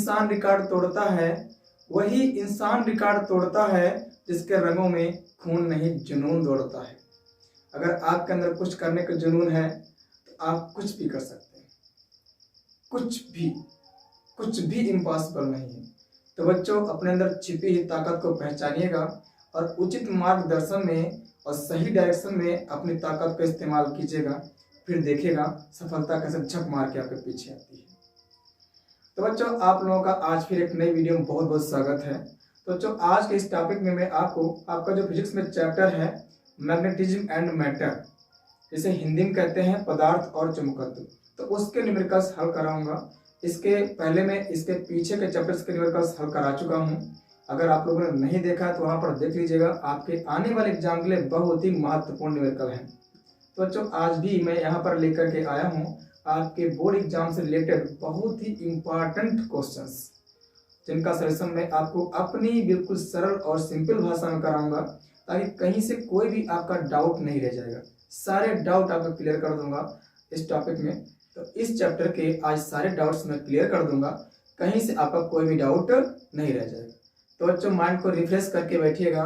इंसान रिकॉर्ड तोड़ता है, वही इंसान रिकॉर्ड तोड़ता है जिसके रगों में खून नहीं जुनून दौड़ता है। अगर आपके अंदर कुछ करने का जुनून है तो आप कुछ भी कर सकते हैं, कुछ भी इम्पॉसिबल नहीं है। तो बच्चों, अपने अंदर छिपी हुई ताकत को पहचानिएगा और उचित मार्गदर्शन में और सही डायरेक्शन में अपनी ताकत का इस्तेमाल कीजिएगा, फिर देखिएगा सफलता कैसे झक मार के आपके पीछे आती है। तो बच्चों, आप लोगों का आज फिर एक नई वीडियो में बहुत बहुत स्वागत है। तो बच्चों, आज के इस टॉपिक में मैं आपको आपका जो फिजिक्स में चैप्टर है मैग्नेटिज्म एंड मैटर, जिसे हिंदी में कहते हैं पदार्थ और चुंबकत्व, तो उसके न्यूमेरिकल्स हल कराऊंगा। इसके पहले मैं इसके पीछे के चैप्टर्स के न्यूमेरिकल्स हल करा चुका हूं। अगर आप लोगों ने नहीं देखा है तो वहां पर देख लीजिएगा, आपके आने वाले एग्जाम के लिए बहुत ही महत्वपूर्ण न्यूमेरिकल है। तो बच्चों, आज भी मैं यहाँ पर लेकर के आया हूँ आपके बोर्ड एग्जाम से रिलेटेड बहुत ही इंपॉर्टेंट क्वेश्चंस, जिनका सजेशन मैं आपको अपनी बिल्कुल सरल और सिंपल भाषा में कराऊंगा, ताकि कहीं से कोई भी आपका डाउट नहीं रह जाएगा। सारे डाउट आपको क्लियर कर दूंगा इस टॉपिक में। तो इस चैप्टर के आज सारे डाउट्स मैं क्लियर कर दूंगा, कहीं से आपका कोई भी डाउट नहीं रह जाएगा। तो बच्चों, माइंड को रिफ्रेश करके बैठिएगा,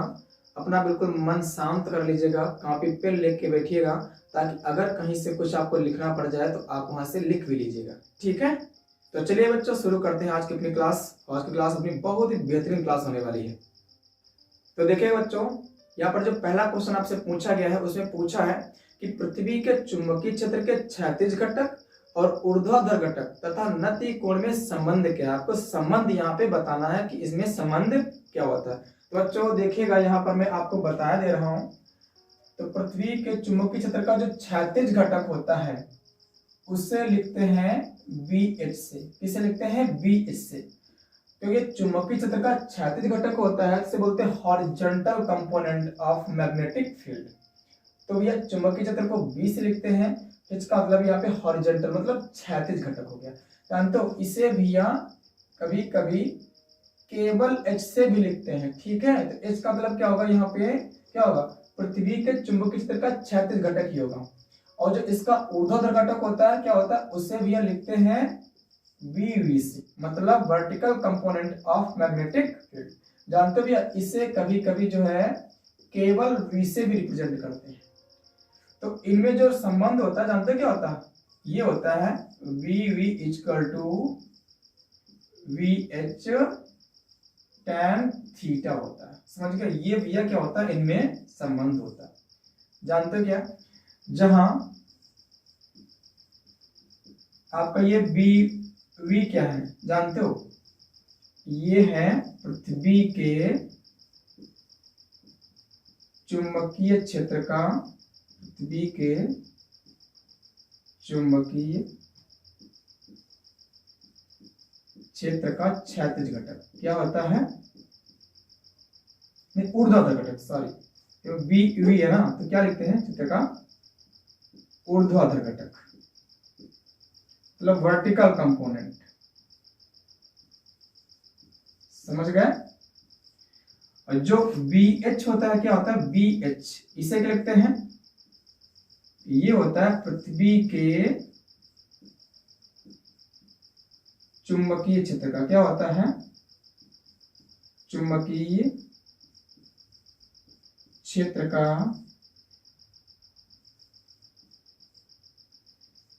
अपना बिल्कुल मन शांत कर लीजिएगा, कॉपी पेन लेके बैठिएगा, ताकि अगर कहीं से कुछ आपको लिखना पड़ जाए तो आप वहां से लिख भी लीजिएगा। ठीक है, तो चलिए बच्चों, शुरू करते हैं आज की अपनी क्लास। आज की क्लास अपनी बहुत ही बेहतरीन क्लास होने वाली है। तो देखिए बच्चों, यहाँ पर जो पहला क्वेश्चन आपसे पूछा गया है उसमें पूछा है कि पृथ्वी के चुंबकीय क्षेत्र के क्षैतिज घटक और ऊर्ध्वाधर घटक तथा नति कोण में संबंध क्या है। आपको संबंध यहाँ पे बताना है कि इसमें संबंध क्या होता है। तो बच्चों देखिएगा, यहाँ पर मैं आपको बता दे रहा हूँ। तो पृथ्वी के चुंबकीय क्षेत्र का जो क्षैतिज घटक होता है उससे लिखते हैं VH से। किसे लिखते हैं? VH से। तो ये चुंबकीय क्षेत्र का क्षैतिज घटक होता है, इसे बोलते हैं horizontal component of magnetic field. तो ये चुंबकीय क्षेत्र को V से लिखते हैं, इसका मतलब यहाँ पे हॉरिजॉन्टल मतलब क्षैतिज घटक हो गया। जानते हो, इसे भी यहाँ कभी कभी केवल H से भी लिखते हैं। ठीक है, तो H का मतलब क्या होगा? यहाँ पे क्या होगा? पृथ्वी के चुंबकीय क्षेत्र का क्षैतिज घटक ही होगा। और जो इसका ऊर्ध्वाधर घटक होता है क्या होता है? उसे भी लिखते हैं VV से, मतलब vertical component of magnetic field. जानते हो भैया, इसे कभी कभी जो है केवल V से भी रिप्रेजेंट करते हैं। तो इनमें जो संबंध होता है, जानते हो क्या होता है? ये होता है VV equal to VH tan theta होता है। समझ गए? ये भैया क्या होता है? इनमें संबंध होता है। जानते हो क्या? जहां आपका ये V क्या है जानते हो? ये है पृथ्वी के चुंबकीय क्षेत्र का, पृथ्वी के चुंबकीय क्षेत्र का क्षैतिज घटक क्या होता है? नहीं, ऊर्ध्वाधर घटक, सॉरी, VV है ना, तो क्या लिखते हैं? क्षेत्र का ऊर्ध्वाधर घटक मतलब वर्टिकल कंपोनेंट। समझ गए? और जो VH होता है क्या होता है? VH इसे क्या लिखते हैं? ये होता है पृथ्वी के चुंबकीय क्षेत्र का, क्या होता है? चुंबकीय क्षेत्र का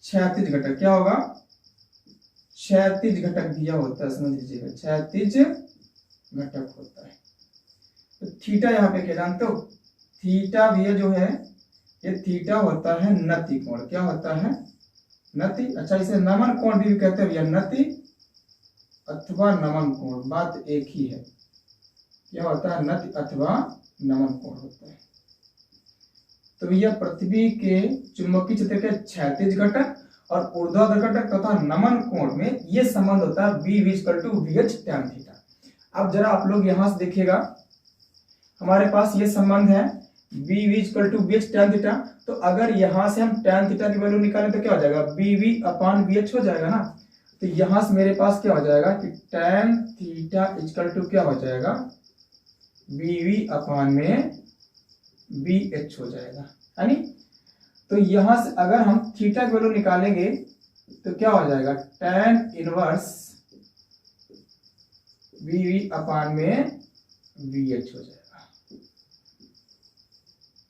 क्षैतिज घटक क्या होगा? क्षैतिज घटक दिया होता है, समझ लीजिएगा, क्षैतिज घटक होता है। तो थीटा यहाँ पे क्या जानते हो? थीटा भी जो है, ये थीटा होता है नति कोण। क्या होता है? नति। अच्छा, इसे नमन कोण भी कहते हैं भैया, नति अथवा नमन कोण, बात एक ही है। क्या होता है? नति अथवा नमन कोण होता है। तो यह पृथ्वी के चुंबकीय क्षेत्र के क्षैतिज घटक और ऊर्ध्वाधर घटक तथा नमन कोण में यह संबंध होता है VV equal to VH tan theta. अब जरा आप लोग यहां से देखिएगा, हमारे पास ये संबंध है VV equal to VH tan theta. तो अगर यहां से हम tan थीटा की वैल्यू निकालें तो क्या हो जाएगा? VV अपान VH हो जाएगा ना। तो यहां से मेरे पास क्या हो जाएगा कि tan थीटा इक्वल टू क्या हो जाएगा? VV अपान में VH हो जाएगा, है नी? तो यहां से अगर हम थीटा की वैल्यू निकालेंगे तो क्या हो जाएगा? tan इनवर्स वी अपान में वी एच हो जाएगा।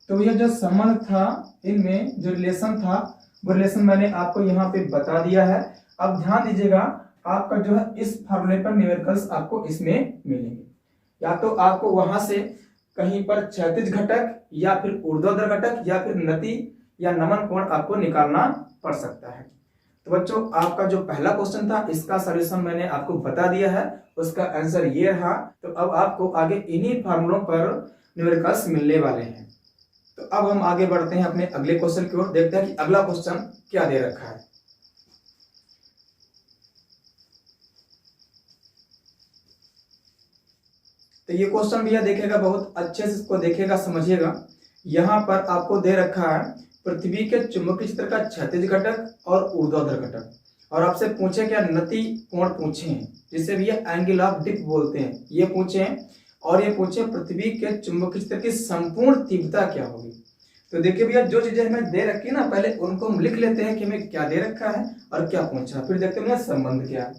तो यह जो संबंध था, इनमें जो रिलेशन था, वो रिलेशन मैंने आपको यहाँ पे बता दिया है। अब ध्यान दीजिएगा, आपका जो है इस फॉर्मूले पर न्यूमेरिकल्स आपको इसमें मिलेंगे। या तो आपको वहां से कहीं पर क्षैतिज घटक या फिर ऊर्ध्वाधर घटक या फिर नति या नमन कोण आपको निकालना पड़ सकता है। तो बच्चों, आपका जो पहला क्वेश्चन था, इसका सॉल्यूशन मैंने आपको बता दिया है, उसका आंसर ये रहा। तो अब आपको आगे इन्हीं फार्मूलों पर न्यूमेरिकल्स मिलने वाले हैं। तो अब हम आगे बढ़ते हैं अपने अगले क्वेश्चन की ओर, देखते हैं कि अगला क्वेश्चन क्या दे रखा है। तो ये क्वेश्चन भैया देखेगा, बहुत अच्छे से इसको देखेगा, समझिएगा। यहाँ पर आपको दे रखा है पृथ्वी के चुंबकीय क्षेत्र का क्षैतिज घटक और ऊर्ध्वाधर घटक, और आपसे पूछे क्या, नति कोण पूछे हैं, जिसे भैया एंगल ऑफ डिप बोलते हैं, ये पूछे हैं। और ये पूछे पृथ्वी के चुंबकीय क्षेत्र की संपूर्ण तीव्रता क्या होगी। तो देखिए भैया, जो चीजें हमें दे रखी है ना, पहले उनको हम लिख लेते हैं कि हमें क्या दे रखा है और क्या पूछा, फिर देखते हैं संबंध क्या है।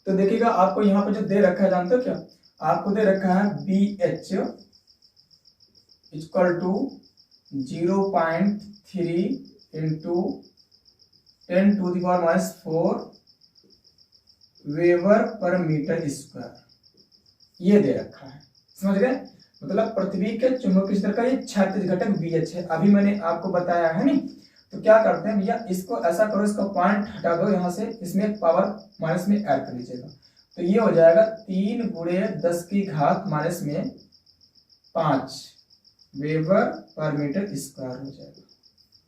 तो देखिएगा, आपको यहाँ पे जो दे रखा है, जानते हो क्या, आपको दे रखा है B H equal to 0.3 into 10⁻⁴ weber पर मीटर स्क्वायर, ये दे रखा है। समझ गए? मतलब पृथ्वी के चुंबकीय क्षेत्र का ये क्षैतिज घटक बी एच है, अभी मैंने आपको बताया है नहीं। तो क्या करते हैं भैया, इसको ऐसा करो, इसका पॉइंट हटा दो यहाँ से, इसमें पावर माइनस में ऐड कर लीजिएगा। तो ये हो जाएगा 3 × 10⁵ वेबर पर मीटर स्क्वायर हो जाएगा।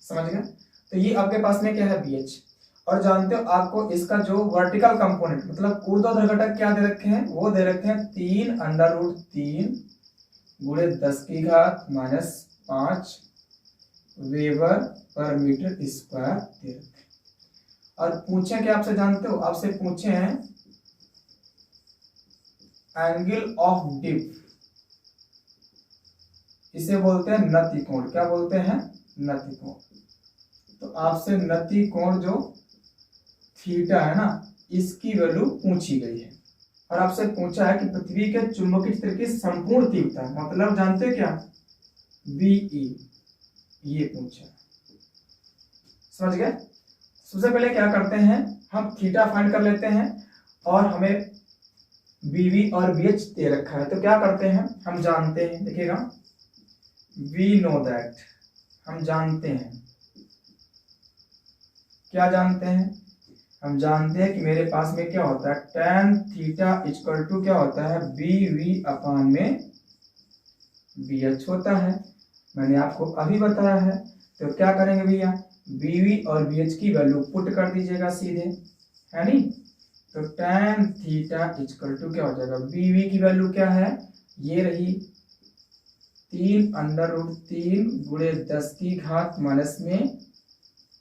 समझ गए? तो ये आपके पास में क्या है, बी एच। और जानते हो, आपको इसका जो वर्टिकल कंपोनेंट मतलब ऊर्ध्वाधर घटक क्या दे रखे हैं, वो दे रखे हैं 3 √3 × 10⁻⁵ वेबर पर मीटर स्क्वायर दे रखे। और पूछे क्या आपसे, जानते हो, आपसे पूछे हैं एंगल ऑफ डिप, इसे बोलते हैं नति कोण। क्या बोलते हैं? नति कोण। तो आपसे नति कोण जो थीटा है ना, इसकी वैल्यू पूछी गई है। और आपसे पूछा है कि पृथ्वी के चुंबकीय क्षेत्र की संपूर्ण तीव्रता, मतलब जानते क्या, बीई, ये पूछा। समझ गए? सबसे पहले क्या करते हैं, हम थीटा फाइंड कर लेते हैं, और हमें बीवी और बीएच दे रखा है। तो क्या करते हैं, हम जानते हैं, देखिएगा, वी नो दैट, हम जानते हैं, क्या जानते हैं, हम जानते हैं कि मेरे पास में क्या होता है, tan थीटा इक्वल टू क्या होता है, बी वी अपान में बी एच होता है। मैंने आपको अभी बताया है। तो क्या करेंगे भैया, बी वी और बी एच की वैल्यू पुट कर दीजिएगा सीधे, है नहीं। तो tan थीटा इक्वल टू क्या हो जाएगा, बी वी की वैल्यू क्या है, ये रही 3 √3 ×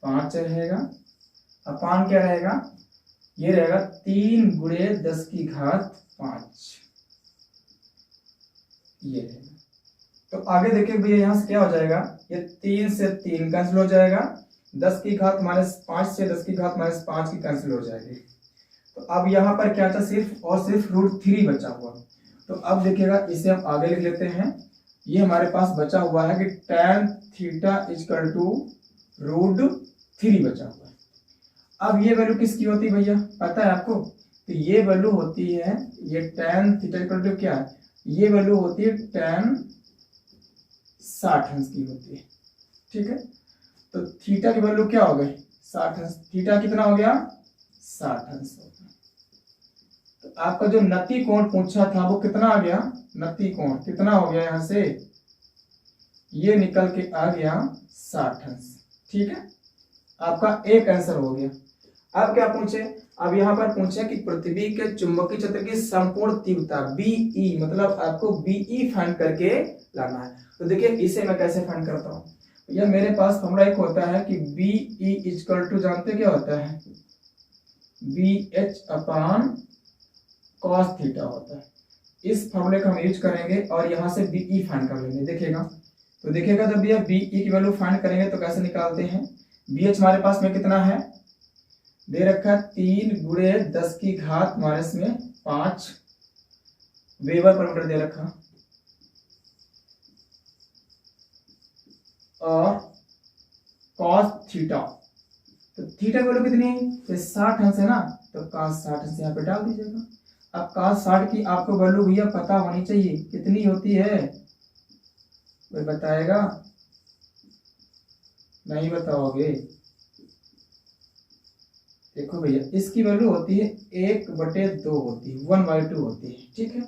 10⁻⁵ रहेगा, अपान क्या रहेगा, ये रहेगा 3 × 10⁵ ये रहेगा। तो आगे देखिए भैया, यहाँ से क्या हो जाएगा, ये 3 से 3 कैंसिल हो जाएगा, 10⁻⁵ से 10⁻⁵ की कैंसिल हो जाएगी। तो अब यहाँ पर क्या था, सिर्फ और सिर्फ √3 बचा हुआ। तो अब देखिएगा, इसे हम आगे लिख लेते हैं। ये हमारे पास बचा हुआ है कि tan थीटा इक्वल टू √3 बचा हुआ है। अब ये वैल्यू किसकी होती है भैया, पता है आपको? तो ये वैल्यू होती है, ये tan थीटा इक्वल टू क्या है, ये वैल्यू होती है tan 60 अंश की होती है। ठीक है, तो थीटा की वैल्यू क्या हो गई, 60 अंश। थीटा कितना हो गया, 60 अंश हो गया। तो आपका जो नति कोण पूछा था, वो कितना आ गया, नति कोण कितना हो गया, यहां से ये निकल के आ गया 60 अंश। ठीक है, आपका एक आंसर हो गया। अब क्या पूछे, अब यहाँ पर पूछे कि पृथ्वी के चुंबकीय क्षेत्र की संपूर्ण तीव्रता बीई, मतलब आपको बीई फाइंड करके लाना है। तो देखिए, इसे मैं कैसे फाइंड करता हूँ, यह मेरे पास फॉर्मूला एक होता है कि बीई इक्वल टू, जानते क्या होता है, B H upon cos theta होता है। इस फॉर्मूले का हम यूज करेंगे और यहाँ से बीई फाइंड कर लेंगे। देखिएगा, तो देखिएगा, जब भैया बीई की वैल्यू फाइंड करेंगे तो कैसे निकालते हैं, बी एच हमारे पास में कितना है, दे रखा है 3 × 10⁻⁻⁴ 5 वेबर पर मीटर दे रखा, और कॉस थीटा, तो थीटा की वैल्यू कितनी है, तो 60 अंश है ना, तो कॉस 60 अंश यहाँ पे डाल दीजिएगा। अब कॉस 60 की आपको वैल्यू भैया पता होनी चाहिए, कितनी होती है, कोई बताएगा, नहीं बताओगे। देखो भैया इसकी वैल्यू होती है 1/2 होती है, 1/2 होती है, ठीक है।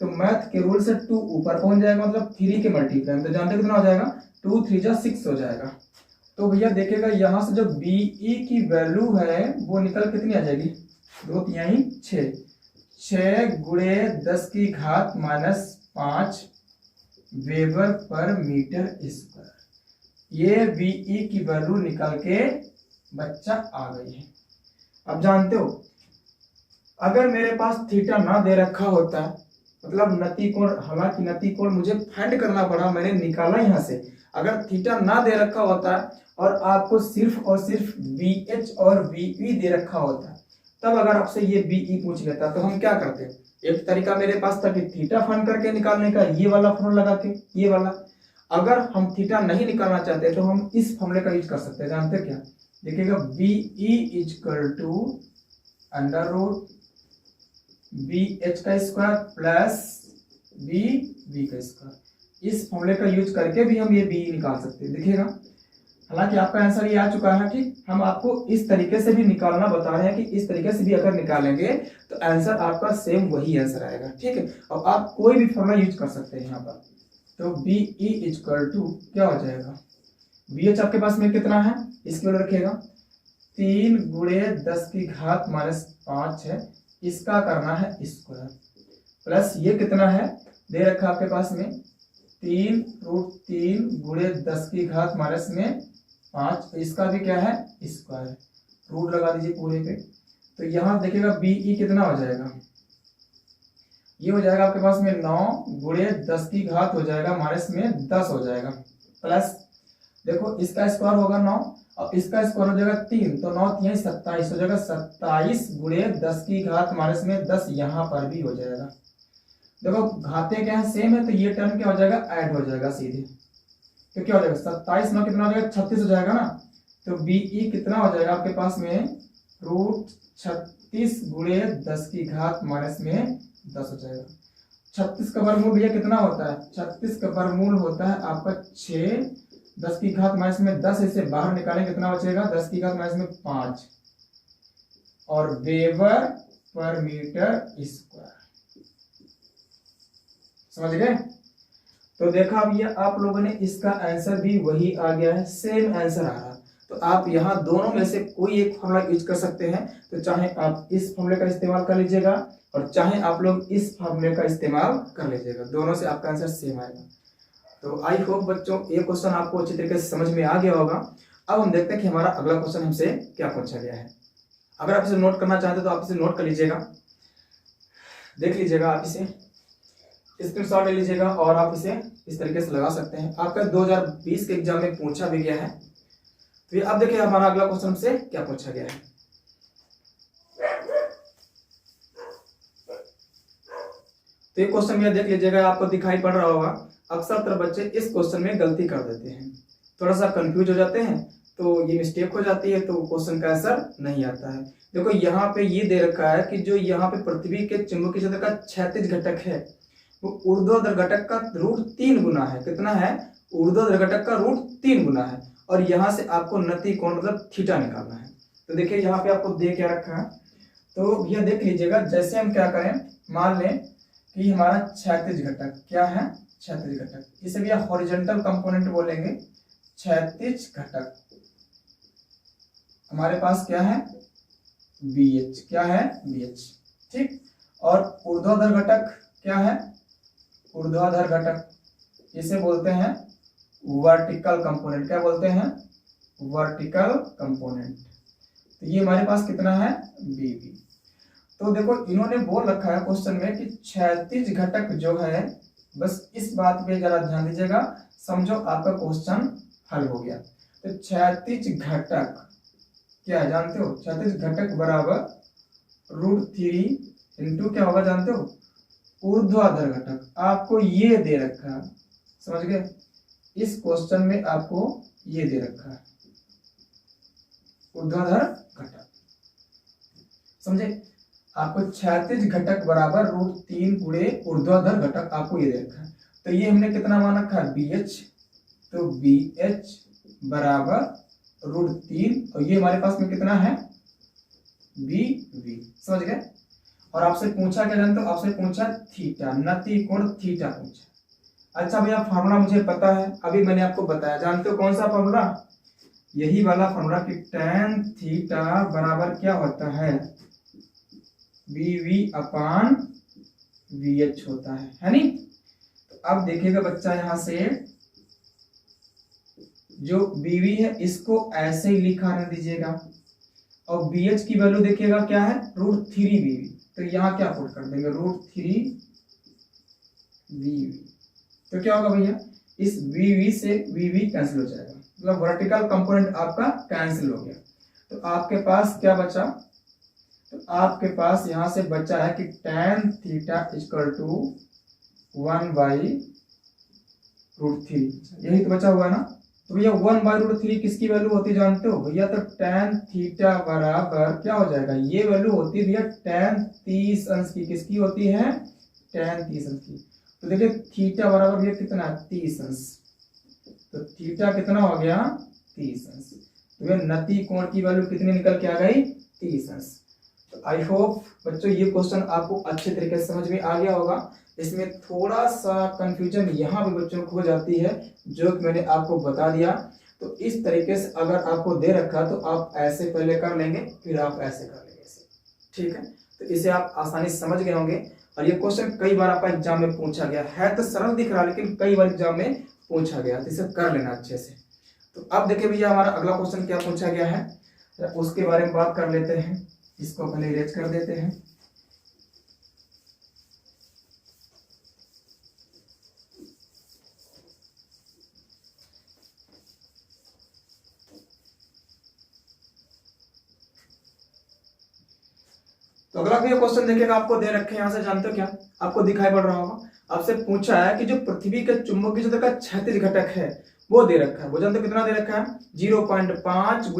तो मैथ के रूल से 2 ऊपर पहुंच जाएगा, मतलब 3 के मल्टीप्लाई, तो जानते कितना हो जाएगा, 2 3 जा 6 हो जाएगा। तो भैया देखिएगा यहाँ से जो बीई की वैल्यू है वो निकल कितनी आ जाएगी, 2 तिहाई 6, 6 गुणे 10 की घात -5 वेबर पर मीटर स्क्वायर, ये बीई की वैल्यू निकल के बच्चा आ गई है। अब जानते हो अगर मेरे पास थीटा ना दे रखा होता, मतलब नति कोण, हालांकि नति कोण मुझे फाइंड करना पड़ा, मैंने निकाला यहाँ से, अगर थीटा ना दे रखा होता और आपको सिर्फ और सिर्फ BH और BE दे रखा होता, तब अगर आपसे ये BE पूछ लेता तो हम क्या करते, एक तरीका मेरे पास था कि थीटा फाइंड करके निकालने का, ये वाला फॉर्मूला लगा के, ये वाला। अगर हम थीटा नहीं निकालना चाहते तो हम इस फॉर्मूले का यूज कर सकते हैं, जानते क्या, देखिएगा BE equal to under root BH का स्क्वायर प्लस BB का स्क्वायर, इस फॉर्मूले का यूज करके भी हम ये BE निकाल सकते हैं। देखिएगा हालांकि आपका आंसर ये आ चुका है, ठीक, हम आपको इस तरीके से भी निकालना बता रहे हैं कि इस तरीके से भी अगर निकालेंगे तो आंसर आपका सेम वही आंसर आएगा, ठीक है। और आप कोई भी फॉर्मूला यूज कर सकते हैं यहाँ पर। तो BE इक्वल टू क्या हो जाएगा, BH आपके पास में कितना है, इसकी वैल्यू रखिएगा 3 गुणे 10 की घात -5 है, इसका करना है स्क्वायर, प्लस ये कितना है दे रखा आपके पास में 3√3 गुणे 10 की घात -5, इसका भी क्या है स्क्वायर, रूट लगा दीजिए पूरे पे। तो यहाँ देखिएगा BE कितना हो जाएगा, ये हो जाएगा आपके पास में 9 गुणे 10 की घात हो जाएगा -10 हो जाएगा, प्लस देखो इसका स्क्वायर होगा 9 और इसका स्क्वायर हो जाएगा 3, तो 9 3 27 हो जाएगा, 27 गुणे 10 की घात -10 यहाँ पर भी हो जाएगा। देखो घातें क्या है सेम है, तो ये टर्म क्या हो जाएगा ऐड हो जाएगा सीधे, तो क्या हो जाएगा 27 9 कितना हो जाएगा 36 हो जाएगा ना। तो BE कितना हो जाएगा आपके पास में √36 गुणे 10 की घात -10 हो जाएगा। 36 का वर्गमूल भैया कितना होता है, 36 का वर्गमूल होता है आपका 6, 10 की घात -10, इसे बाहर निकालें कितना बचेगा 10 की घात -5 और वेबर पर मीटर स्क्वायर, समझ गए। तो देखा अब ये आप लोगों ने इसका आंसर भी वही आ गया है, सेम आंसर आ रहा। तो आप यहाँ दोनों में से कोई एक फॉर्मूला यूज कर सकते हैं, तो चाहे आप इस फॉर्मूले का इस्तेमाल कर लीजिएगा और चाहे आप लोग इस फॉर्मूले का इस्तेमाल कर लीजिएगा, दोनों से आपका आंसर सेम आएगा। तो आई होप बच्चों ये क्वेश्चन आपको अच्छी तरीके से समझ में आ गया होगा। अब हम देखते हैं कि हमारा अगला क्वेश्चन हमसे क्या पूछा गया है। अगर आप इसे नोट करना चाहते हैं तो आप इसे नोट कर लीजिएगा, देख लीजिएगा, आप इसे स्क्रीनशॉट ले लीजिएगा और आप इसे इस तरीके से लगा सकते हैं। आपका 2020 के एग्जाम में पूछा भी गया है। तो अब देखिए हमारा अगला क्वेश्चन हमसे क्या पूछा गया है। तो ये क्वेश्चन में देख लीजिएगा, आपको दिखाई पड़ रहा होगा। अक्सर तरह बच्चे इस क्वेश्चन में गलती कर देते हैं, थोड़ा सा कंफ्यूज हो जाते हैं, तो ये मिस्टेक हो जाती है, तो क्वेश्चन का आंसर नहीं आता है। देखो यहाँ पे ये दे रखा है कि जो यहाँ पे पृथ्वी के चुंबकीय क्षेत्र का क्षैतिज घटक है वो ऊर्ध्वाधर घटक का √3 गुना है। कितना है, ऊर्ध्वाधर घटक का √3 गुना है, और यहाँ से आपको नति कोण मतलब थीटा निकालना है। तो देखिए यहाँ पे आपको दे क्या रखा है, तो भैया देख लीजिएगा। जैसे हम क्या करें, मान लें कि हमारा क्षैतिज घटक क्या है, क्षैतिज घटक, इसे भी हॉरिजॉन्टल कंपोनेंट बोलेंगे। क्षैतिज घटक हमारे पास क्या है, BH, क्या है BH, ठीक। और ऊर्ध्वाधर घटक क्या है, ऊर्ध्वाधर घटक, इसे बोलते हैं वर्टिकल कंपोनेंट। क्या बोलते हैं, वर्टिकल कंपोनेंट। तो ये हमारे पास कितना है, BB। तो देखो इन्होंने बोल रखा है क्वेश्चन में कि क्षैतिज घटक जो है, बस इस बात पे जरा ध्यान दीजिएगा, समझो आपका क्वेश्चन हल हो गया। तो क्षैतिज घटक क्या है जानते हो, क्षैतिज घटक बराबर √3 इंटू क्या होगा जानते हो, ऊर्ध्वाधर घटक। आपको ये दे रखा है, समझ गए, इस क्वेश्चन में आपको ये दे रखा है ऊर्ध्वाधर घटक, समझे। आपको क्षैतिज घटक बराबर √3 गुणे ऊर्ध्वाधर घटक आपको ये दे रखा है। तो ये हमने कितना मान रखा है, BH, तो BH बराबर √3 और ये हमारे पास में कितना है, BV, समझ गए। और आपसे पूछा क्या जानते हो, आपसे पूछा थीटा, नति कोण थीटा पूछा। अच्छा भैया फार्मूला मुझे पता है, अभी मैंने आपको बताया, जानते हो कौन सा फार्मूला, यही वाला फार्मूला कि tan थीटा बराबर क्या होता है, BV अपान VH होता है नी। तो अब देखिएगा बच्चा, यहां से जो BV है इसको ऐसे ही लिखा रहने दीजिएगा और BH की वैल्यू देखिएगा क्या है, √3BV। तो यहाँ क्या पुट कर देंगे, √3BV। तो क्या होगा भैया, इस VV से VV कैंसिल हो जाएगा, मतलब वर्टिकल कंपोनेंट आपका कैंसिल हो गया। तो आपके पास क्या बचा, तो आपके पास यहां से बचा है कि tan थीटा इक्वल टू 1/√3, यही तो बचा हुआ ना। तो भैया 1/√3 किसकी वैल्यू होती है जानते हो भैया, तो tan थीटा बराबर क्या हो जाएगा, ये वैल्यू होती है भैया tan 30 अंश की, किसकी होती है, tan 30 अंश की। तो देखिए थीटा बराबर भैया कितना, 30 अंश, तो थीटा कितना हो गया, 30 अंश। तो भैया नति कोण की वैल्यू कितनी निकल के आ गई, 30 अंश। तो आई होप बच्चों ये क्वेश्चन आपको अच्छे तरीके से समझ में आ गया होगा। इसमें थोड़ा सा कंफ्यूजन यहाँ पे बच्चों को हो जाती है, जो कि मैंने आपको बता दिया। तो इस तरीके से अगर आपको दे रखा तो आप ऐसे पहले कर लेंगे, फिर आप ऐसे कर लेंगे इसे, ठीक है। तो इसे आप आसानी से समझ गए होंगे। और ये क्वेश्चन कई बार आपका एग्जाम में पूछा गया है, तो सरल दिख रहा है लेकिन कई बार एग्जाम में पूछा गया, तो इसे कर लेना अच्छे से। तो अब देखिए भैया हमारा अगला क्वेश्चन क्या पूछा गया है, तो उसके बारे में बात कर लेते हैं। इसको पहले इरेज कर देते हैं। तो अगला भी क्वेश्चन देखिएगा, आपको दे रखे हैं, यहां से जानते हो क्या, आपको दिखाई पड़ रहा होगा। आपसे पूछा है कि जो पृथ्वी के चुंबकीय क्षेत्र का क्षैतिज घटक है वो दे रखा है, वो जानते हो कितना दे रखा है, 0.5 ×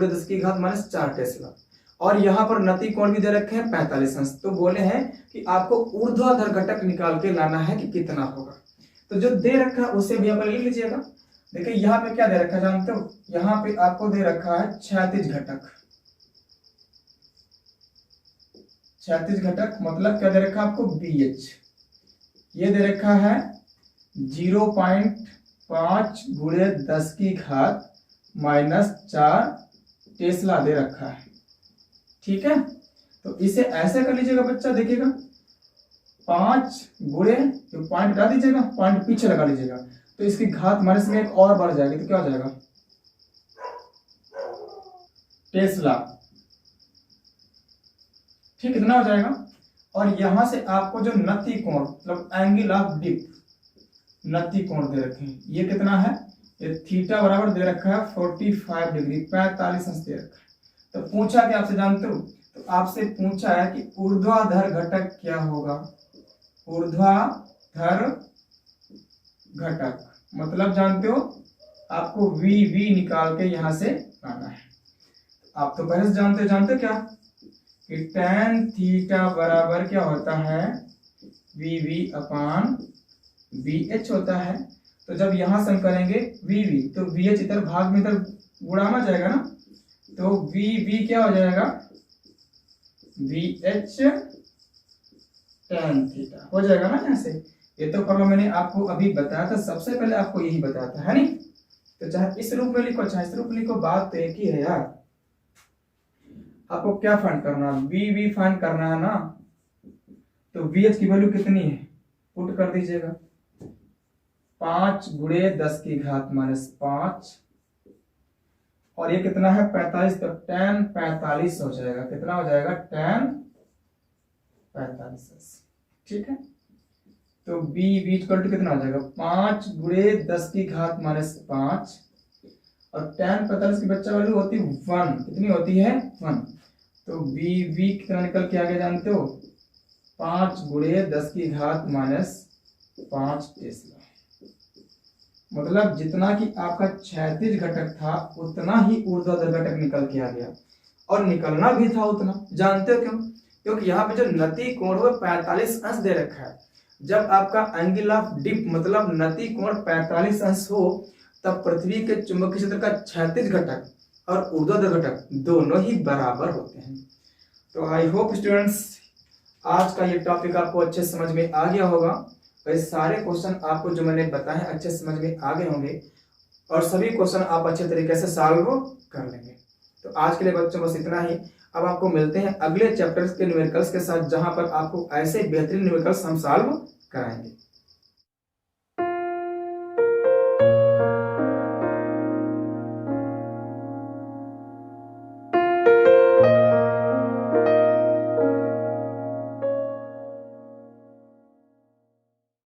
10⁴ टेस्ला। और यहाँ पर नति कोण भी दे रखे हैं 45 अंश। तो बोले हैं कि आपको ऊर्ध्वाधर घटक निकाल के लाना है कि कितना होगा। तो जो दे रखा है उसे भी आप लिख लीजिएगा। देखिए यहाँ पे क्या दे रखा है जानते हो, यहाँ पे आपको दे रखा है क्षैतिज घटक। क्षैतिज घटक मतलब क्या दे रखा है आपको, BH। ये दे रखा है 0.5 × 10⁻⁻⁴ टेस्ला दे रखा है, ठीक है। तो इसे ऐसे कर लीजिएगा बच्चा, देखिएगा 5 गुणे, तो पॉइंट हटा दीजिएगा, पॉइंट पीछे लगा लीजिएगा, तो इसकी घात माइनस में एक और बढ़ जाएगी, तो क्या हो जाएगा, टेस्ला, ठीक, इतना हो जाएगा। और यहां से आपको जो नति कोण मतलब एंगल ऑफ डिप, नति कोण दे रखे हैं, ये कितना है, ये थीटा बराबर दे रखा है 45 डिग्री, 45 अंश दे रखा है। तो पूछा कि आपसे जानते हो, तो आपसे पूछा है कि ऊर्ध्वाधर घटक क्या होगा, ऊर्ध्वाधर घटक मतलब जानते हो आपको VV निकाल के यहां से आना है। आप तो पहले से जानते क्या कि tan थीटा बराबर क्या होता है, VV अपान VH होता है। तो जब यहां से हम करेंगे VV, तो VH इधर भाग में इधर गुणा जाएगा ना, तो VV क्या हो जाएगा, VH tan थीटा हो जाएगा ना यहाँ से। ये तो फॉर्मूला मैंने आपको अभी बताया था, सबसे पहले आपको यही बताया था, है नहीं। तो चाहे इस रूप में लिखो चाहे इस रूप में लिखो, बात तो एक ही है यार। आपको क्या फाइंड करना है, VV फाइंड करना है ना। तो VH की वैल्यू कितनी है, पुट कर दीजिएगा 5 × 10⁻⁻⁵, और ये कितना है 45, तो tan 45 हो जाएगा, कितना हो जाएगा, tan 45, ठीक है। तो BV इक्वल टू कितना हो जाएगा, 5 × 10⁻⁵, और tan 45 की बच्चा वैल्यू होती है 1, कितनी होती है 1। तो BV कितना निकल के आ गया जानते हो, 5 गुणे 10 की घात -5 टेस्ला। मतलब जितना कि आपका क्षैतिज घटक था उतना ही ऊर्ध्वाधर घटक निकल के आ गया, और निकलना भी था उतना। जानते हो क्यों? क्योंकि यहाँ पे जो नति कोण वो 45 अंश दे रखा है। जब आपका एंगल ऑफ डिप मतलब नति कोण 45 अंश हो, तब पृथ्वी के चुंबकीय क्षेत्र का क्षैतिज घटक और ऊर्ध्वाधर घटक दोनों ही बराबर होते हैं। तो आई होप स्टूडेंट्स आज का ये टॉपिक आपको अच्छे समझ में आ गया होगा, और सारे क्वेश्चन आपको जो मैंने बताए हैं अच्छे समझ में आ गए होंगे, और सभी क्वेश्चन आप अच्छे तरीके से सॉल्व कर लेंगे। तो आज के लिए बच्चों बस इतना ही। अब आपको मिलते हैं अगले चैप्टर्स के न्यूमेरिकल्स के साथ, जहां पर आपको ऐसे बेहतरीन न्यूमेरिकल्स हम सॉल्व कराएंगे।